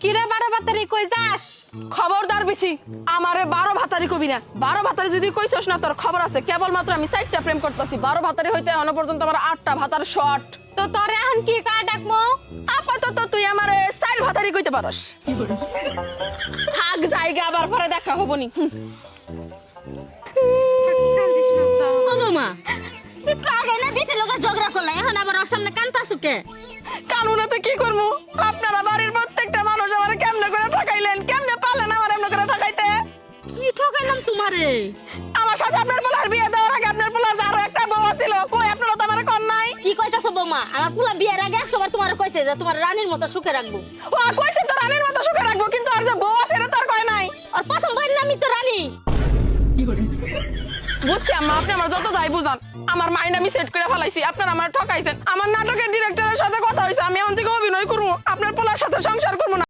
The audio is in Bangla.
কিরে 12 ভাতারি কই যাস? খবরদার বেশি আমারে 12 ভাতারি কবি না। 12 ভাতারি যদি কইছস না তোর খবর আছে। কেবলমাত্র আমি 4টা প্রেম করতেছি। 12 ভাতারি হইতে এখনো পর্যন্ত আমার 8টা ভাতার শর্ট। তো তোরে এখন কি কায় ডাকমু? আপাতত তুই আমারে 4 ভাতারি কইতে পারস। থাক জায়গা আবার পরে দেখা হবনি। কান্দিস না সা। ও মামা একটু আগে না বিতে লোকে ঝগড়া করলা এখন আবার ওর সামনে কান্তাছো কে? কানুনাতে কি করবো? আপনারা বাড়ির প্রত্যেকটা মানুষ আমারে কেমনে করে ঠকাইলেন, কেমনে পারলেন আমার এমন করে ঠকাইতে? কি ঠকাইলাম তোমারে? আমার সাথে আপনার পোলার বিয়ে দেওয়ার আগে আপনার পোলার আরো একটা বউ ছিল, কই আপনারা তো আমার কর নাই? কি কইতাছো বৌমা? আমার পুলা বিয়ের আগে 100 বার তোমারে কইছে যে তোমার রানীর মতো সুখে রাখবো। ও কইছে তো রানীর মতো সুখে রাখবো, কিন্তু আর যে বউ আছে এটা তো আর কয় নাই। আর প্রথম বইয়ের নামই তো রানী। বুঝছি আম্মা, আপনি আমার যত যাই বুঝান, আমার মাইন্ড আমি সেট করে ফেলাইছি। আপনারা আমার ঠকাইছেন। আমার নাটকের ডিরেক্টরের সাথে কথা হয়েছে, আমি এখন থেকে অভিনয় করবো, আপনার পোলার সাথে সংসার করবো না।